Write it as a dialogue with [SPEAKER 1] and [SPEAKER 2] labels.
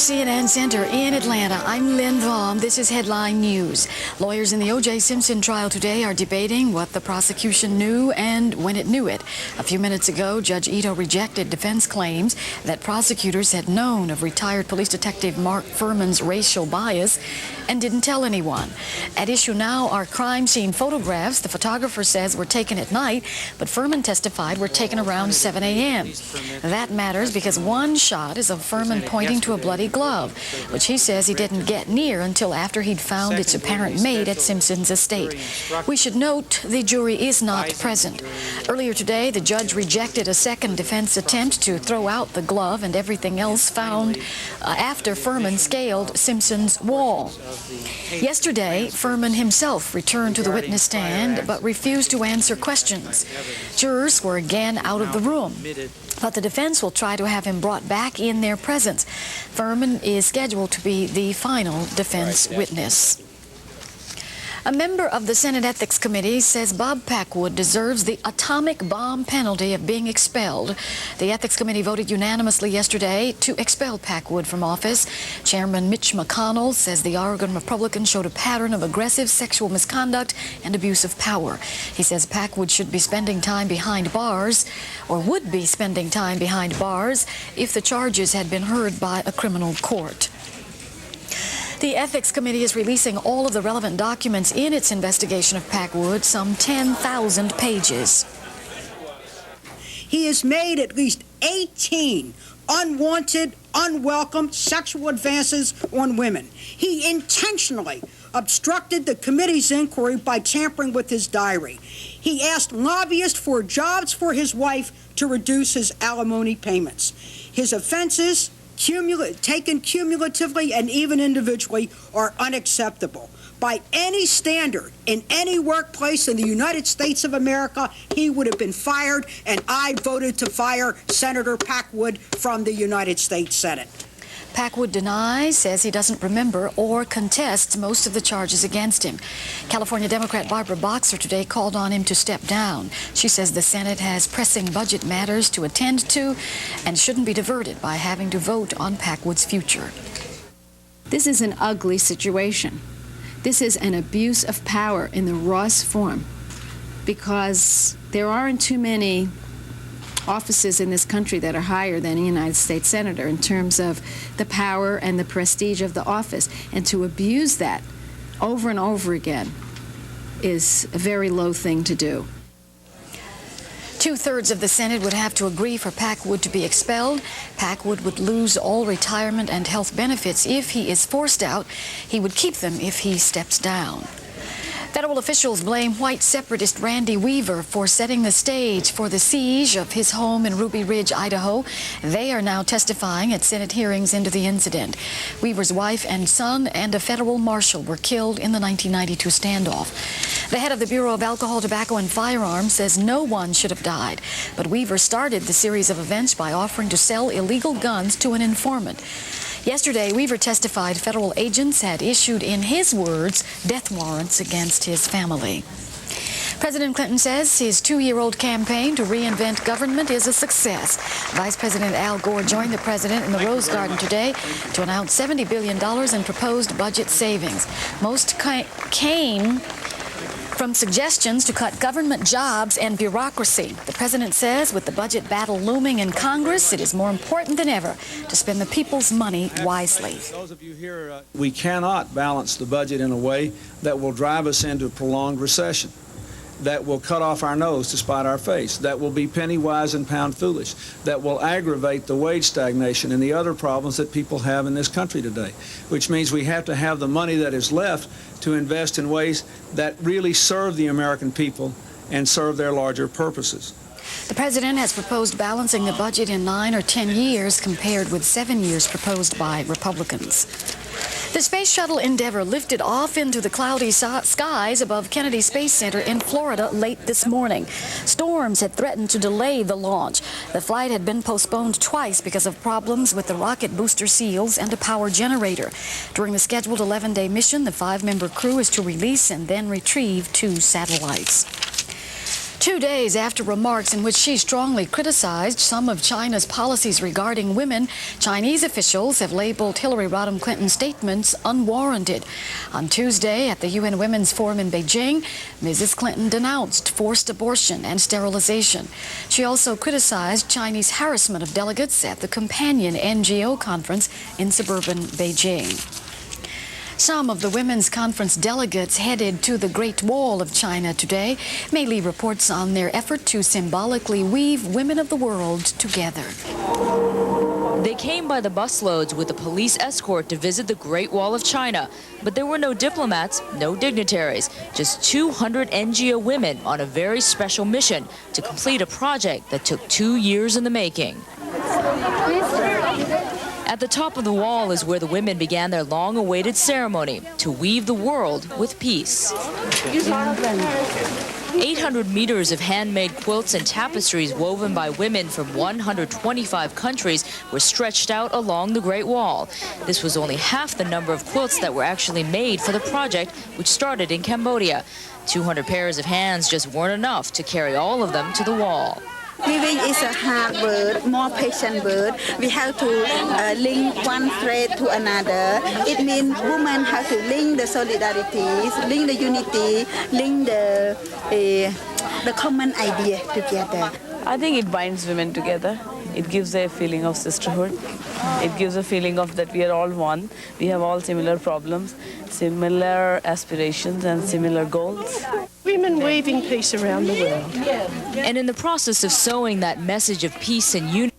[SPEAKER 1] CNN Center in Atlanta, I'm Lyn Vaughn. This is Headline News. Lawyers in the O.J. Simpson trial today are debating what the prosecution knew and when it knew it. A few minutes ago, Judge Ito rejected defense claims that prosecutors had known of retired police detective Mark Furman's racial bias and didn't tell anyone. At issue now are crime scene photographs the photographer says were taken at night, but Furman testified were taken around 7 a.m. That matters because one shot is of Furman pointing to a bloody glove, which he says he didn't get near until after he'd found its apparent mate at Simpson's estate. We should note the jury is not present. Earlier today, the judge rejected a second defense attempt to throw out the glove and everything else found after Furman scaled Simpson's wall. Yesterday, Furman himself returned to the witness stand but refused to answer questions. Jurors were again out of the room, but the defense will try to have him brought back in their presence. Furman is scheduled to be the final defense witness. A member of the Senate Ethics Committee says Bob Packwood deserves the atomic bomb penalty of being expelled. The Ethics Committee voted unanimously yesterday to expel Packwood from office. Chairman Mitch McConnell says the Oregon Republican showed a pattern of aggressive sexual misconduct and abuse of power. He says Packwood should be spending time behind bars, or would be spending time behind bars, if the charges had been heard by a criminal court. The Ethics Committee is releasing all of the relevant documents in its investigation of Packwood, some 10,000 pages.
[SPEAKER 2] He has made at least 18 unwanted, unwelcome sexual advances on women. He intentionally obstructed the committee's inquiry by tampering with his diary. He asked lobbyists for jobs for his wife to reduce his alimony payments. His offenses, taken cumulatively and even individually, are unacceptable. By any standard, in any workplace in the United States of America, he would have been fired, and I voted to fire Senator Packwood from the United States Senate.
[SPEAKER 1] Packwood denies, says he doesn't remember or contests most of the charges against him. California Democrat Barbara Boxer today called on him to step down. She says the Senate has pressing budget matters to attend to and shouldn't be diverted by having to vote on Packwood's future.
[SPEAKER 3] This is an ugly situation. This is an abuse of power in the rawest form, because there aren't too many offices in this country that are higher than a United States Senator in terms of the power and the prestige of the office. And to abuse that over and over again is a very low thing to do.
[SPEAKER 1] 2/3 of the Senate would have to agree for Packwood to be expelled. Packwood would lose all retirement and health benefits if he is forced out. He would keep them if he steps down. Federal officials blame white separatist Randy Weaver for setting the stage for the siege of his home in Ruby Ridge, Idaho. They are now testifying at Senate hearings into the incident. Weaver's wife and son and a federal marshal were killed in the 1992 standoff. The head of the Bureau of Alcohol, Tobacco, and Firearms says no one should have died, but Weaver started the series of events by offering to sell illegal guns to an informant. Yesterday, Weaver testified federal agents had issued, in his words, death warrants against his family. President Clinton says his 2-year-old campaign to reinvent government is a success. Vice President Al Gore joined the president in the Rose Garden today to announce $70 billion in proposed budget savings. Most came from suggestions to cut government jobs and bureaucracy. The president says with the budget battle looming in Congress, it is more important than ever to spend the people's money wisely.
[SPEAKER 4] We cannot balance the budget in a way that will drive us into a prolonged recession, that will cut off our nose to spite our face, that will be penny wise and pound foolish, that will aggravate the wage stagnation and the other problems that people have in this country today, which means we have to have the money that is left to invest in ways that really serve the American people and serve their larger purposes.
[SPEAKER 1] The president has proposed balancing the budget in 9 or 10 years compared with 7 years proposed by Republicans. The Space Shuttle Endeavour lifted off into the cloudy skies above Kennedy Space Center in Florida late this morning. Storms had threatened to delay the launch. The flight had been postponed twice because of problems with the rocket booster seals and a power generator. During the scheduled 11-day mission, the 5-member crew is to release and then retrieve 2 satellites. 2 days after remarks in which she strongly criticized some of China's policies regarding women, Chinese officials have labeled Hillary Rodham Clinton's statements unwarranted. On Tuesday at the UN Women's Forum in Beijing, Mrs. Clinton denounced forced abortion and sterilization. She also criticized Chinese harassment of delegates at the companion NGO conference in suburban Beijing. Some of the Women's Conference delegates headed to the Great Wall of China today. Mei Li reports on their effort to symbolically weave women of the world together.
[SPEAKER 5] They came by the busloads with a police escort to visit the Great Wall of China. But there were no diplomats, no dignitaries, just 200 NGO women on a very special mission to complete a project that took 2 years in the making. At the top of the wall is where the women began their long-awaited ceremony to weave the world with peace. 800 meters of handmade quilts and tapestries woven by women from 125 countries were stretched out along the Great Wall. This was only half the number of quilts that were actually made for the project, which started in Cambodia. 200 pairs of hands just weren't enough to carry all of them to the wall.
[SPEAKER 6] Weaving is a hard word, more patient word. We have to link one thread to another. It means women have to link the solidarities, link the unity, link the common idea together.
[SPEAKER 7] I think it binds women together. It gives a feeling of sisterhood. It gives a feeling of that we are all one. We have all similar problems, similar aspirations, and similar goals.
[SPEAKER 8] Women weaving peace around the world.
[SPEAKER 5] And in the process of sowing that message of peace and unity,